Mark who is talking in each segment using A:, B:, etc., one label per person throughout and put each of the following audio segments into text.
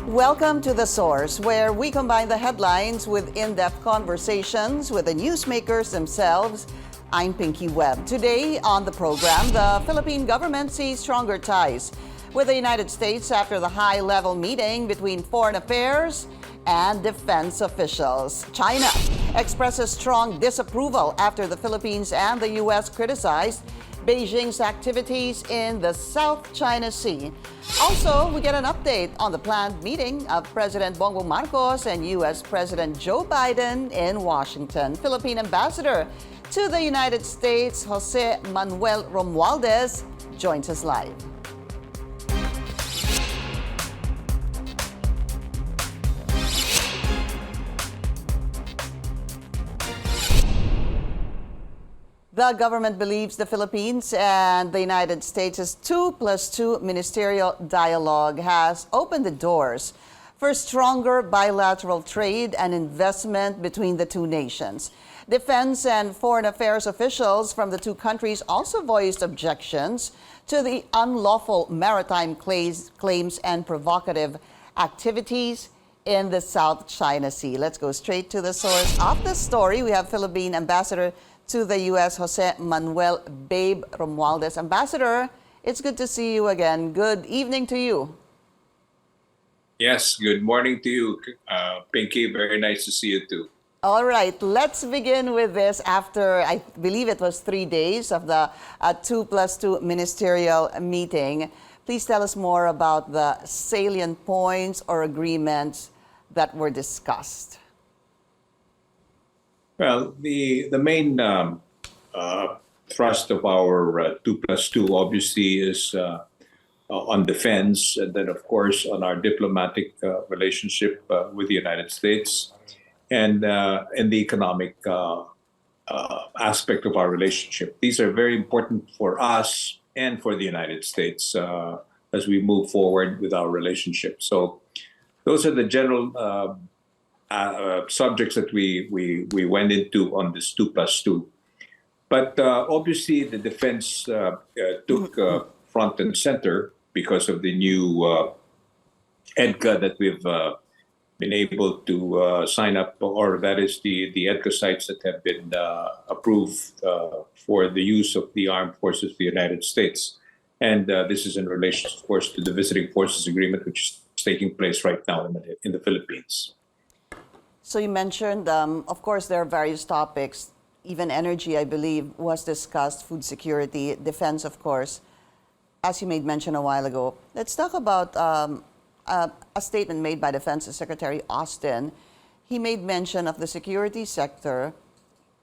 A: Welcome to The Source, where we combine the headlines with in-depth conversations with the newsmakers themselves. I'm Pinky Webb. Today on the program, the Philippine government sees stronger ties with the United States after the high-level meeting between foreign affairs and defense officials. China expresses strong disapproval after the Philippines and the U.S. criticized Beijing's activities in the South China Sea. Also, we get an update on the planned meeting of President Bongbong Marcos and U.S. President Joe Biden in Washington. Philippine Ambassador to the United States, Jose Manuel Romualdez, joins us live. The government believes the Philippines and the United States' 2+2 ministerial dialogue has opened the doors for stronger bilateral trade and investment between the two nations. Defense and foreign affairs officials from the two countries also voiced objections to the unlawful maritime claims and provocative activities in the South China Sea. Let's go straight to the source of the story. We have Philippine Ambassador to the U.S., Jose Manuel "Babe" Romualdez. Ambassador, it's good to see you again. Good evening to you.
B: Yes, good morning to you, Pinky. Very nice to see you too.
A: All right, let's begin with this after, I believe it was 3 days of the 2+2 ministerial meeting. Please tell us more about the salient points or agreements that were discussed.
B: Well, the main thrust of our 2+2 obviously is on defense, and then of course on our diplomatic relationship with the United States, and the economic aspect of our relationship. These are very important for us and for the United States as we move forward with our relationship. So those are the general subjects that we went into on this 2+2. But obviously the defense took front and center because of the new Edca that we've been able to sign up, or that is the Edca sites that have been approved for the use of the armed forces of the United States. And this is in relation, of course, to the Visiting Forces Agreement, which is taking place right now in the Philippines.
A: So you mentioned, of course, there are various topics. Even energy, I believe, was discussed, food security, defense, of course, as you made mention a while ago. Let's talk about a statement made by Defense Secretary Austin. He made mention of the security sector.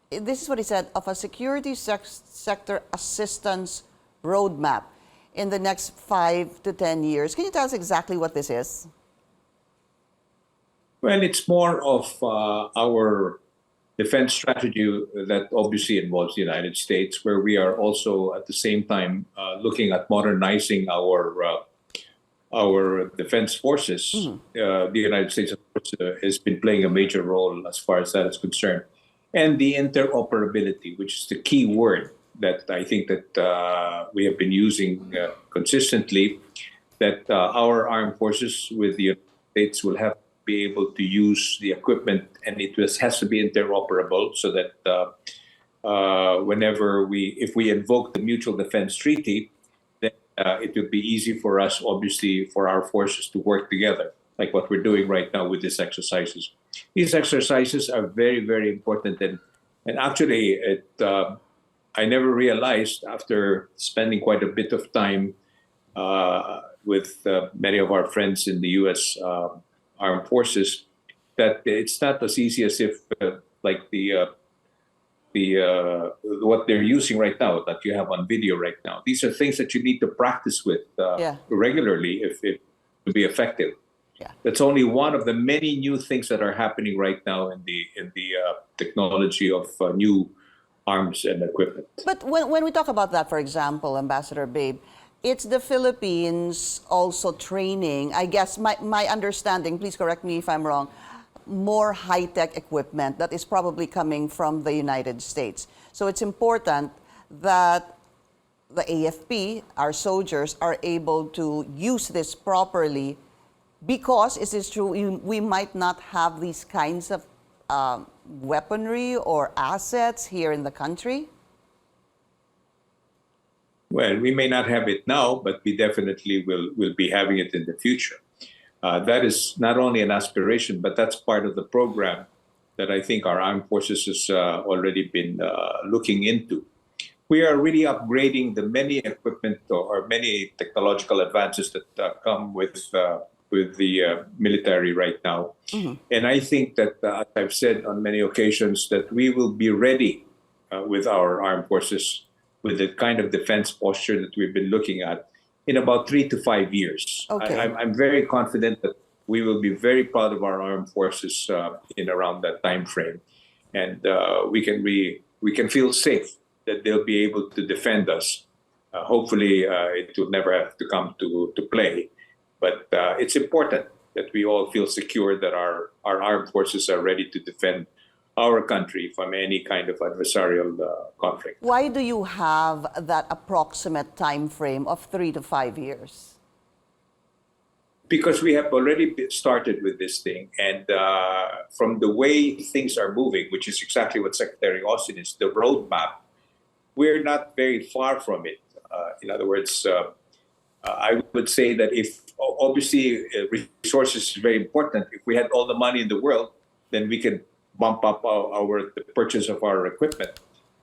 A: This is what he said, of a security sector assistance roadmap in the next 5 to 10 years. Can you tell us exactly what this is?
B: Well, it's more of our defense strategy that obviously involves the United States, where we are also at the same time looking at modernizing our defense forces. The United States, of course, has been playing a major role as far as that is concerned. And the interoperability, which is the key word that I think that we have been using consistently, that our armed forces with the United States will have be able to use the equipment, and it has to be interoperable so that if we invoke the Mutual Defense Treaty, then it would be easy for us, obviously, for our forces to work together, like what we're doing right now with these exercises. These exercises are very, very important, and actually, I never realized, after spending quite a bit of time with many of our friends in the U.S. Armed forces, that it's not as easy as if like what they're using right now that you have on video right now. These are things that you need to practice with regularly if to be effective.
A: Yeah.
B: That's only one of the many new things that are happening right now in the technology of new arms and equipment.
A: But when we talk about that, for example, Ambassador Babe, it's the Philippines also training, I guess, my understanding, please correct me if I'm wrong, more high-tech equipment that is probably coming from the United States. So it's important that the AFP, our soldiers, are able to use this properly Because, is this true, we might not have these kinds of weaponry or assets here in the country?
B: Well, we may not have it now, but we definitely will be having it in the future. That is not only an aspiration, but that's part of the program that I think our armed forces has already been looking into. We are really upgrading the many equipment or many technological advances that come with the military right now. And I think that, as I've said on many occasions, that we will be ready with our armed forces with the kind of defense posture that we've been looking at in about 3 to 5 years.
A: Okay.
B: I'm very confident that we will be very proud of our armed forces in around that time frame, and we can feel safe that they'll be able to defend us. Hopefully, it will never have to come to play, but it's important that we all feel secure that our armed forces are ready to defend our country from any kind of adversarial conflict.
A: Why do you have that approximate time frame of 3 to 5 years?
B: Because we have already started with this thing, and from the way things are moving, which is exactly what Secretary Austin is, the roadmap, we're not very far from it. In other words, I would say that if, obviously, resources is very important. If we had all the money in the world, then we could bump up the purchase of our equipment.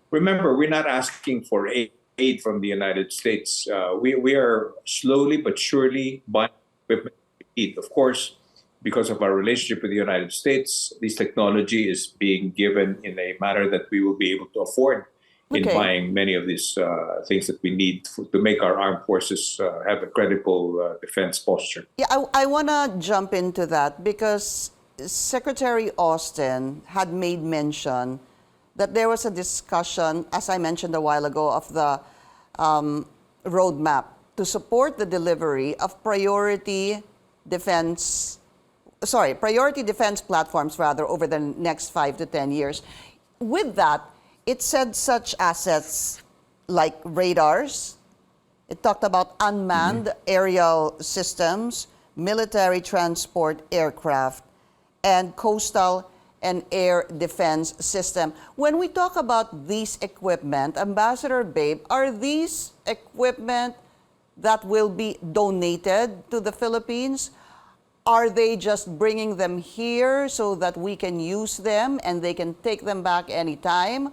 B: Remember, we're not asking for aid from the United States. We are slowly but surely buying equipment we need. Of course, because of our relationship with the United States, this technology is being given in a manner that we will be able to afford in buying many of these things that we need to make our armed forces have a credible defense posture.
A: Yeah, I want to jump into that because Secretary Austin had made mention that there was a discussion, as I mentioned a while ago, of the roadmap to support the delivery of priority defense platforms rather over the next 5 to 10 years. With that, it said such assets like radars, it talked about unmanned aerial systems, military transport aircraft, and coastal and air defense system. When we talk about these equipment, Ambassador Babe, are these equipment that will be donated to the Philippines? Are they just bringing them here so that we can use them and they can take them back anytime?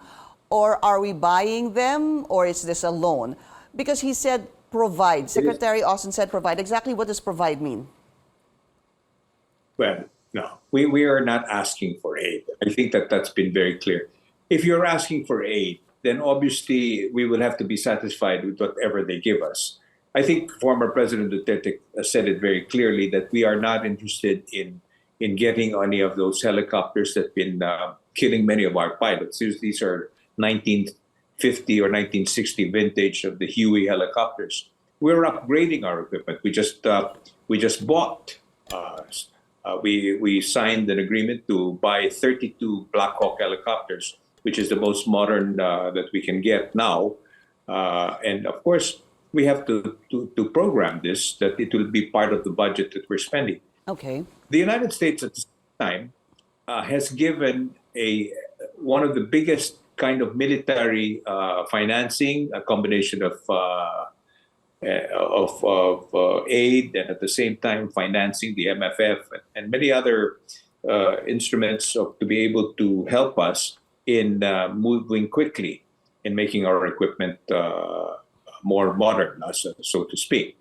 A: Or are we buying them, or is this a loan? Because he said provide. Secretary Austin said provide. Exactly what does provide mean?
B: Well, no, we are not asking for aid. I think that that's been very clear. If you're asking for aid, then obviously we will have to be satisfied with whatever they give us. I think former President Duterte said it very clearly that we are not interested in getting any of those helicopters that have been killing many of our pilots. These are 1950 or 1960 vintage of the Huey helicopters. We're upgrading our equipment. We just bought. We signed an agreement to buy 32 Black Hawk helicopters, which is the most modern that we can get now. And of course, we have to program this, that it will be part of the budget that we're spending.
A: Okay.
B: The United States at this time has given one of the biggest kind of military financing, a combination of aid and at the same time financing the MFF and many other instruments to be able to help us in moving quickly in making our equipment more modern, so to speak.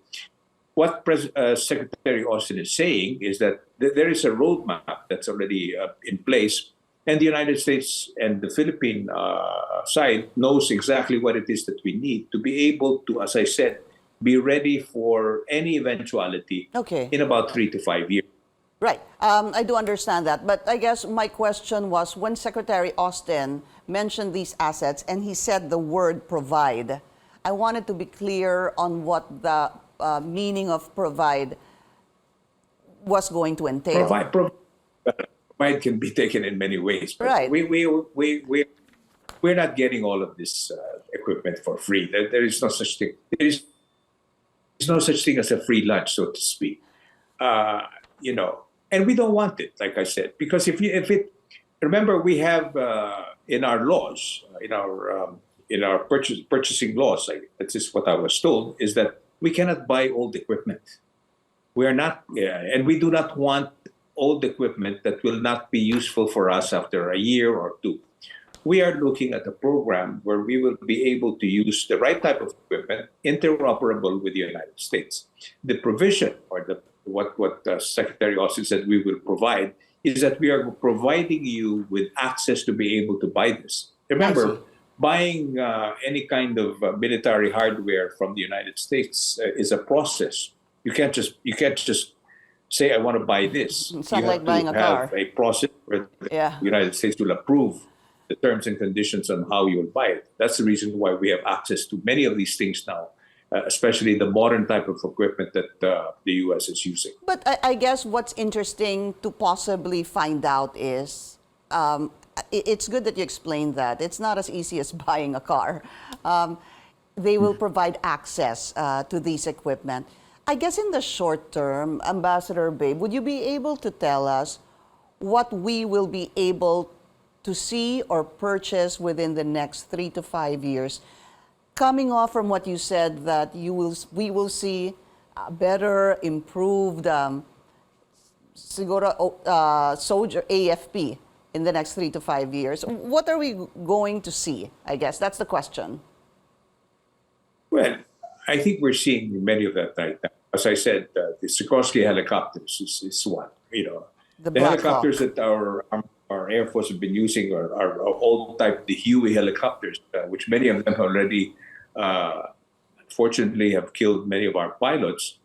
B: What Secretary Austin is saying is that there is a roadmap that's already in place, and the United States and the Philippine side knows exactly what it is that we need to be able to, as I said, be ready for any eventuality in about 3 to 5 years.
A: Right. I do understand that. But I guess my question was, when Secretary Austin mentioned these assets and he said the word provide, I wanted to be clear on what the meaning of provide was going to entail.
B: Provide can be taken in many ways. But
A: right.
B: We're not getting all of this equipment for free. There is no such thing. There is no such thing as a free lunch, so to speak. and we don't want it, like I said, because if it, remember, we have in our laws, in our purchasing laws, like that's just what I was told, is that we cannot buy old equipment. We are not, and we do not want old equipment that will not be useful for us after a year or two. We are looking at a program where we will be able to use the right type of equipment interoperable with the United States. The provision, or what Secretary Austin said we will provide, is that we are providing you with access to be able to buy this. Remember, buying any kind of military hardware from the United States is a process. You can't just say I want to buy this.
A: It's not like buying a car.
B: Have a process where the United States will approve the terms and conditions on how you will buy it. That's the reason why we have access to many of these things now, especially the modern type of equipment that the U.S. is using.
A: But I guess what's interesting to possibly find out is, it's good that you explained that. It's not as easy as buying a car. They will provide access to these equipment. I guess in the short term, Ambassador Babe, would you be able to tell us what we will be able to see or purchase within the next 3 to 5 years, coming off from what you said that we will see better, improved soldier AFP in the next 3 to 5 years? What are we going to see? I guess that's the question.
B: Well, I think we're seeing many of that right now. As I said, the Sikorsky helicopters is one. The helicopters that our Air Force have been using are old type, the Huey helicopters, which many of them already, fortunately, have killed many of our pilots.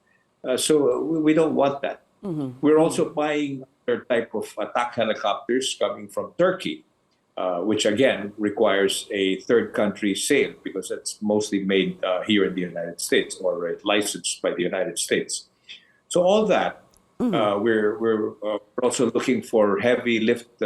B: So we don't want that. We're also buying other type of attack helicopters coming from Turkey, which again requires a third country sale because it's mostly made here in the United States or licensed by the United States. So all that. We're also looking for heavy lift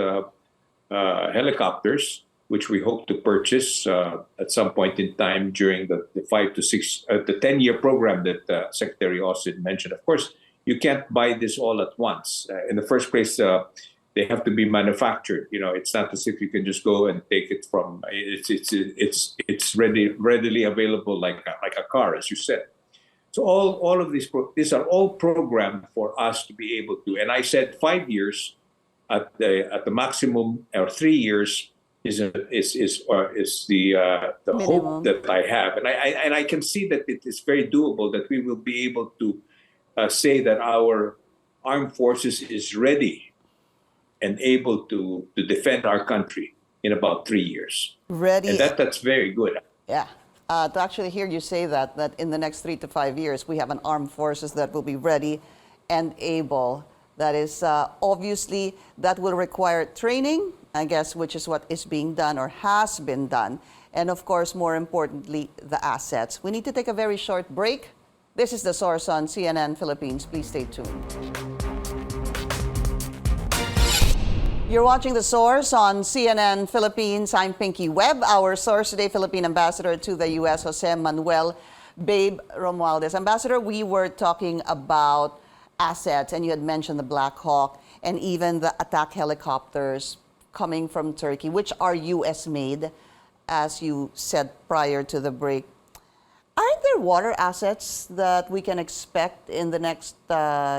B: helicopters, which we hope to purchase at some point in time during the 10-year program that Secretary Austin mentioned. Of course, you can't buy this all at once. In the first place, they have to be manufactured. It's not as if you can just go and take it from. It's readily available like a car, as you said. So all of these are all programmed for us to be able to. And I said 5 years at the maximum, or 3 years is the hope that I have, and I can see that it is very doable. That we will be able to say that our armed forces is ready and able to defend our country in about 3 years.
A: Ready.
B: And that's very good.
A: Yeah. To actually hear you say that in the next 3 to 5 years, we have an armed forces that will be ready and able. That is, obviously, that will require training, I guess, which is what is being done or has been done. And of course, more importantly, the assets. We need to take a very short break. This is The Source on CNN Philippines. Please stay tuned. You're watching The Source on CNN Philippines. I'm Pinky Webb. Our source today, Philippine Ambassador to the U.S., Jose Manuel Babe Romualdez. Ambassador, we were talking about assets, and you had mentioned the Black Hawk and even the attack helicopters coming from Turkey, which are U.S. made, as you said prior to the break. Aren't there water assets that we can expect in the next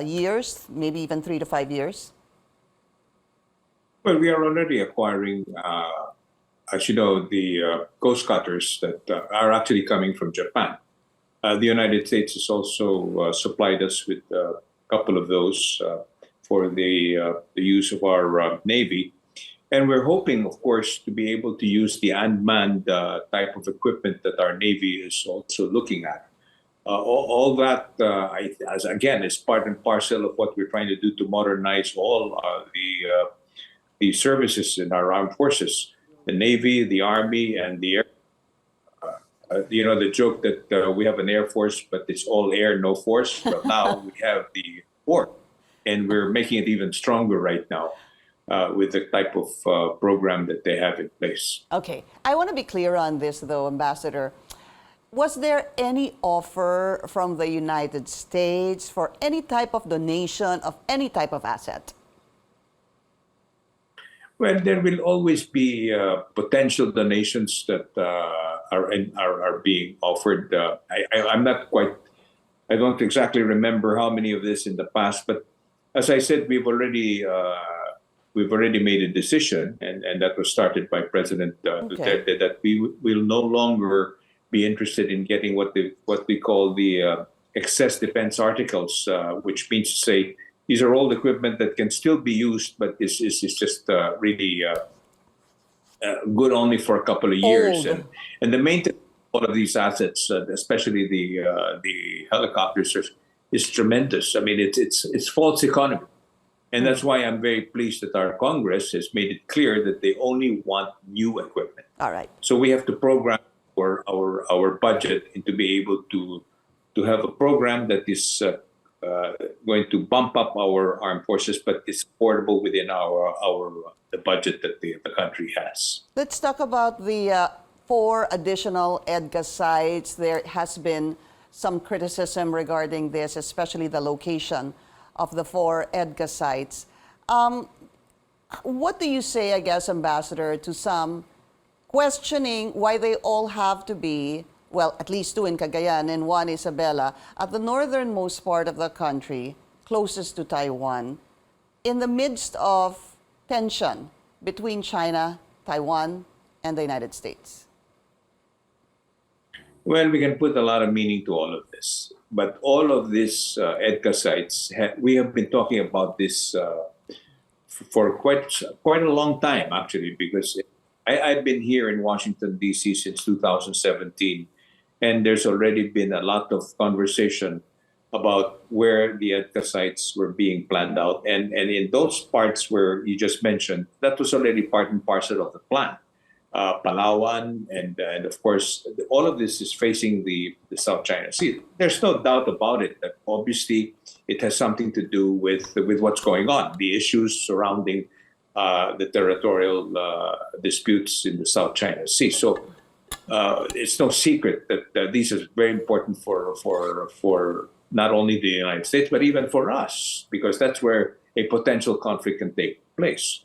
A: years, maybe even 3 to 5 years?
B: Well, we are already acquiring, as you know, the coast cutters that are actually coming from Japan. The United States has also supplied us with a couple of those for the use of our Navy. And we're hoping, of course, to be able to use the unmanned type of equipment that our Navy is also looking at. All that, again, is part and parcel of what we're trying to do to modernize all the services in our armed forces, the Navy, the Army, and the Air. The joke that we have an Air Force, but it's all air, no force. But now we have the port, and we're making it even stronger right now with the type of program that they have in place.
A: Okay. I want to be clear on this, though, Ambassador. Was there any offer from the United States for any type of donation of any type of asset?
B: Well, there will always be potential donations that are being offered. I'm not quite. I don't exactly remember how many of this in the past, but as I said, we've already made a decision, and that was started by President Duterte, that we will no longer be interested in getting what we call the excess defense articles, which means to say these are old equipment that can still be used, but is just really good only for a couple of years.
A: Old.
B: And the maintenance of all of these assets, especially the helicopters, is tremendous. I mean, it's false economy. And that's why I'm very pleased that our Congress has made it clear that they only want new equipment.
A: All right.
B: So we have to program our budget and to be able to have a program that is going to bump up our armed forces, but is affordable within the budget that the country has.
A: Let's talk about the 4 additional Edca sites. There has been some criticism regarding this, especially the location of the 4 Edca sites. What do you say, I guess, Ambassador, to some questioning why they all have to be, well, at least 2 in Cagayan and 1 Isabela, at the northernmost part of the country, closest to Taiwan, in the midst of tension between China, Taiwan, and the United States?
B: Well, we can put a lot of meaning to all of this. But all of these Edca sites, we have been talking about this for quite a long time, actually, because I've been here in Washington, D.C. since 2017, and there's already been a lot of conversation about where the Edca sites were being planned out. And in those parts where you just mentioned, that was already part and parcel of the plan. Palawan, and of course, all of this is facing the South China Sea. There's no doubt about it that obviously it has something to do with what's going on, the issues surrounding the territorial disputes in the South China Sea. So it's no secret that this is very important for not only the United States, but even for us, because that's where a potential conflict can take place.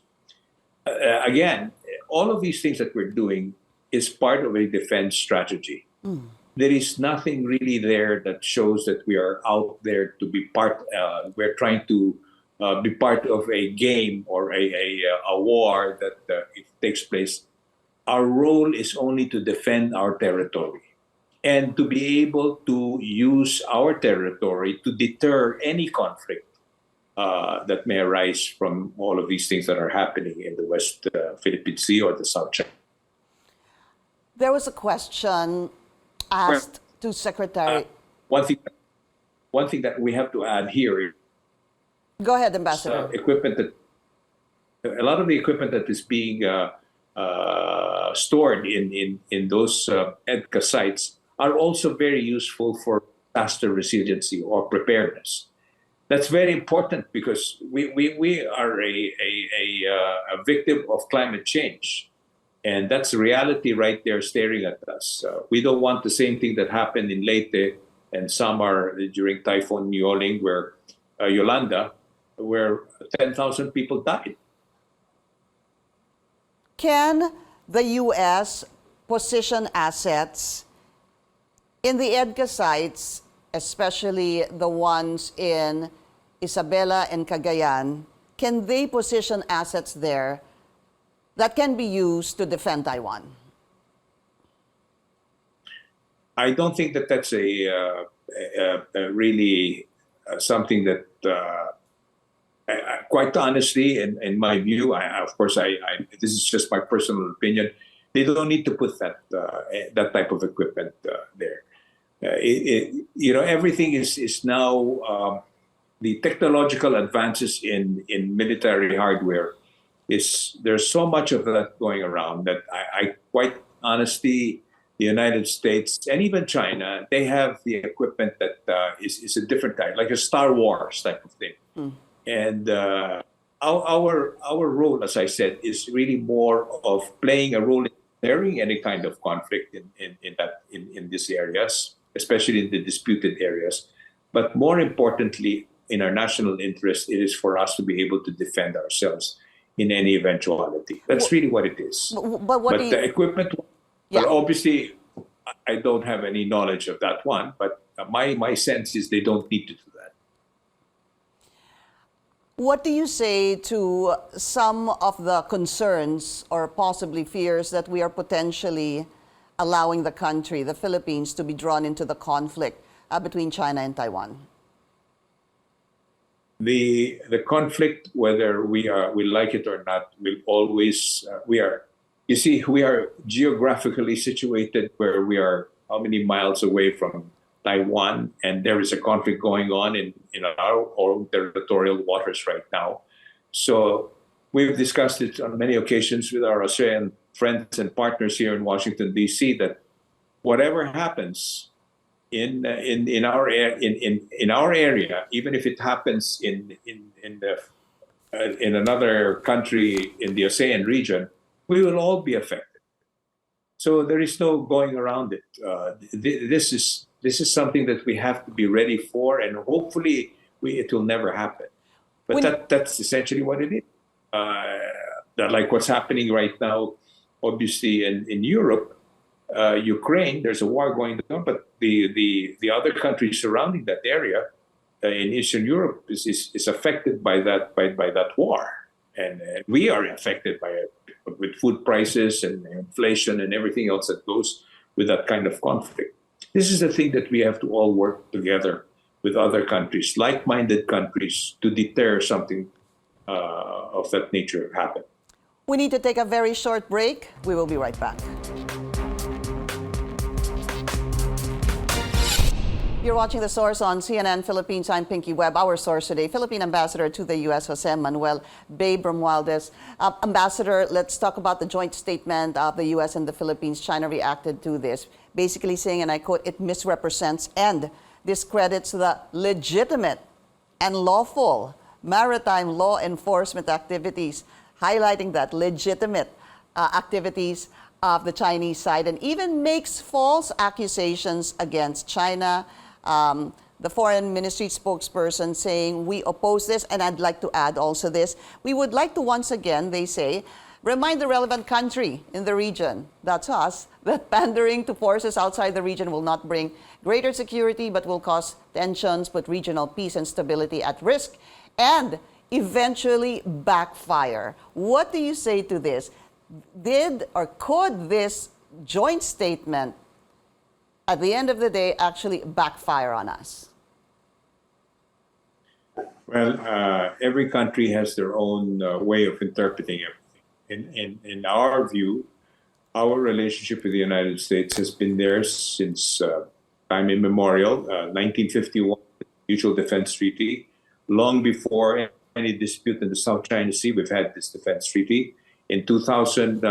B: Again, all of these things that we're doing is part of a defense strategy. There is nothing really there that shows that we are out there to be part. We're trying to be part of a game or a war that if it takes place. Our role is only to defend our territory and to be able to use our territory to deter any conflict that may arise from all of these things that are happening in the West Philippine Sea or the South China.
A: There was a question asked to Secretary.
B: One thing that we have to add here is
A: Go ahead, Ambassador.
B: A lot of the equipment that is being stored in those Edca sites are also very useful for disaster resiliency or preparedness. That's very important because we are a victim of climate change. And that's the reality right there staring at us. We don't want the same thing that happened in Leyte and Samar during Typhoon Yolanda, where 10,000 people died.
A: Can the U.S. position assets in the Edca sites, especially the ones in Isabela and Cagayan, can they position assets there that can be used to defend Taiwan?
B: I don't think that that's a really something that, quite honestly, in my view, of course, this is just my personal opinion. They don't need to put that type of equipment there. Everything is now the technological advances in military hardware. There's so much of that going around that I quite honestly, the United States and even China, they have the equipment that is a different kind, like a Star Wars type of thing. And our role, as I said, is really more of playing a role in declaring any kind of conflict in these areas, especially in the disputed areas. But more importantly, in our national interest, it is for us to be able to defend ourselves in any eventuality. That's really what it is.
A: But what do
B: But
A: you...
B: the equipment,
A: Yeah.
B: well, obviously, I don't have any knowledge of that one, but my sense is they don't need to do that.
A: What do you say to some of the concerns or possibly fears that we are potentially allowing the country, the Philippines, to be drawn into the conflict between China and Taiwan?
B: The conflict, whether we like it or not, will always we are geographically situated where we are how many miles away from Taiwan, and there is a conflict going on in our own territorial waters right now. So we've discussed it on many occasions with our Australian friends and partners here in Washington D.C. that whatever happens in our area, even if it happens in another country in the ASEAN region, we will all be affected. So there is no going around it. This is something that we have to be ready for, and hopefully it will never happen. But that's essentially what it is. That like what's happening right now, obviously in Europe, Ukraine, there's a war going on, but the other countries surrounding that area in Eastern Europe is affected by that war, and we are affected by it with food prices and inflation and everything else that goes with that kind of conflict. This is the thing that we have to all work together with other countries, like-minded countries, to deter something of that nature happen.
A: We need to take a very short break. We will be right back. You're watching The Source on CNN Philippines. I'm Pinky Webb. Our source today, Philippine Ambassador to the U.S., Jose Manuel Romualdez. Ambassador, let's talk about the joint statement of the U.S. and the Philippines. China reacted to this, basically saying, and I quote, "It misrepresents and discredits the legitimate and lawful maritime law enforcement activities," highlighting that legitimate activities of the Chinese side, and even makes false accusations against China. The foreign ministry spokesperson saying, "We oppose this," and I'd like to add also this, "We would like to once again," they say, "remind the relevant country in the region," that's us, "that pandering to forces outside the region will not bring greater security but will cause tensions, put regional peace and stability at risk, and eventually backfire." What do you say to this? Did or could this joint statement at the end of the day actually backfire on us?
B: Well, every country has their own way of interpreting everything. In our view, our relationship with the United States has been there since time immemorial, 1951, Mutual Defense Treaty. Long before any dispute in the South China Sea, we've had this defense treaty. In 2000,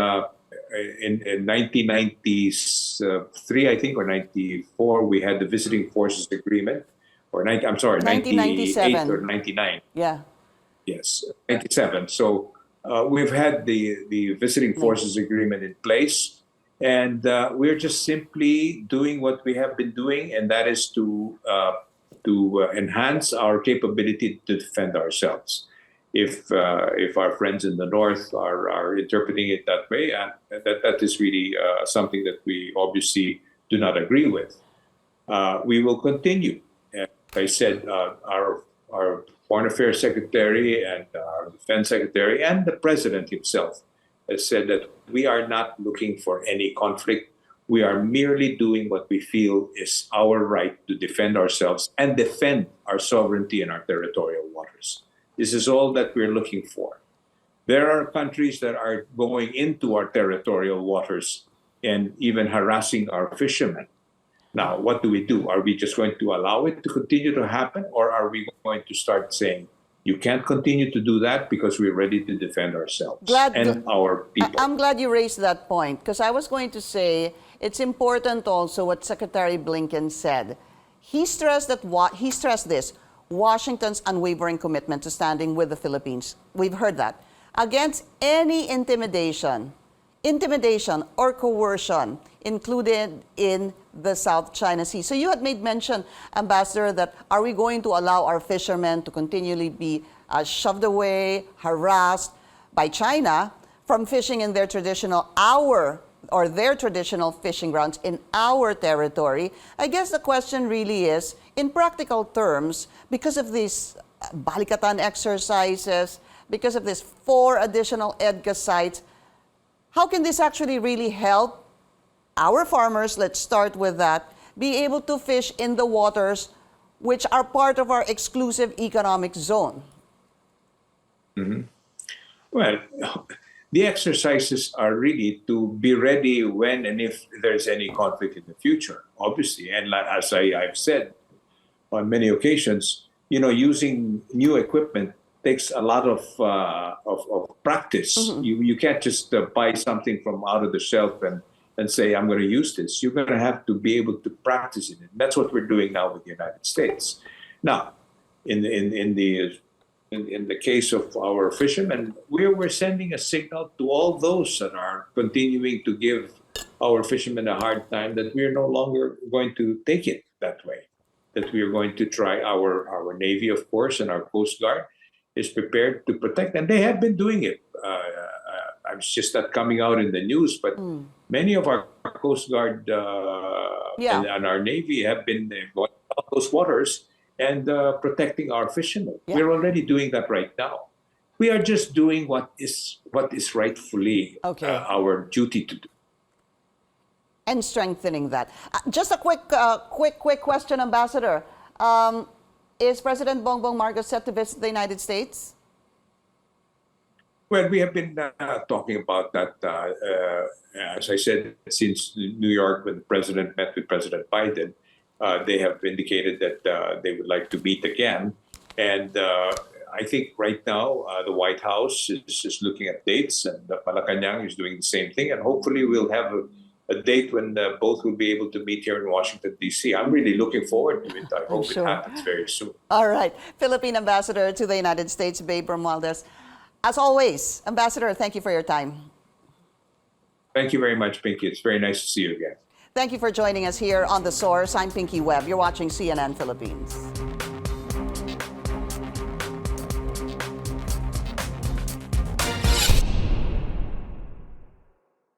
B: in 1993, I think, or 94, we had the Visiting Forces Agreement. I'm sorry, 98 or 99.
A: Yeah.
B: Yes, 97. So we've had the Visiting Forces Agreement in place, and we're just simply doing what we have been doing, and that is to enhance our capability to defend ourselves. If our friends in the North are interpreting it that way, that is really something that we obviously do not agree with. We will continue. I said, our Foreign Affairs Secretary and our Defense Secretary and the President himself has said that we are not looking for any conflict. We are merely doing what we feel is our right to defend ourselves and defend our sovereignty and our territorial waters. This is all that we're looking for. There are countries that are going into our territorial waters and even harassing our fishermen. Now, what do we do? Are we just going to allow it to continue to happen, or are we going to start saying, you can't continue to do that because we're ready to defend ourselves and our people?
A: I'm glad you raised that point, because I was going to say it's important also what Secretary Blinken said. He stressed this, Washington's unwavering commitment to standing with the Philippines. We've heard that. Against any intimidation, intimidation or coercion included in the South China Sea. So you had made mention, Ambassador, that are we going to allow our fishermen to continually be shoved away, harassed by China from fishing in their traditional their traditional fishing grounds in our territory? I guess the question really is, in practical terms, because of these balikatan exercises, because of these 4 additional Edca sites, how can this actually really help our farmers, let's start with that, be able to fish in the waters which are part of our exclusive economic zone?
B: Well, the exercises are really to be ready when and if there's any conflict in the future, obviously. And as I've said on many occasions, using new equipment takes a lot of practice. You can't just buy something from out of the shelf and say, I'm going to use this. You're going to have to be able to practice it. And that's what we're doing now with the United States. Now, in the case of our fishermen, we're sending a signal to all those that are continuing to give our fishermen a hard time that we're no longer going to take it that way. That we are going to try our Navy, of course, and our Coast Guard is prepared to protect, and they have been doing it. It's just not coming out in the news, but many of our Coast Guard and our Navy have been going out those waters and protecting our fishermen.
A: Yeah.
B: We're already doing that right now. We are just doing what is rightfully our duty to do.
A: And strengthening that. Just a quick question, Ambassador. Is President Bongbong Marcos set to visit the United States?
B: Well, we have been talking about that, as I said, since New York, when the President met with President Biden. They have indicated that they would like to meet again. And I think right now the White House is just looking at dates, and Malacanang is doing the same thing. And hopefully we'll have a date when both will be able to meet here in Washington, D.C. I'm really looking forward to it. I hope it happens very soon.
A: All right. Philippine Ambassador to the United States, Manuel Romualdez. As always, Ambassador, thank you for your time.
B: Thank you very much, Pinky. It's very nice to see you again.
A: Thank you for joining us here on The Source. I'm Pinky Webb. You're watching CNN Philippines.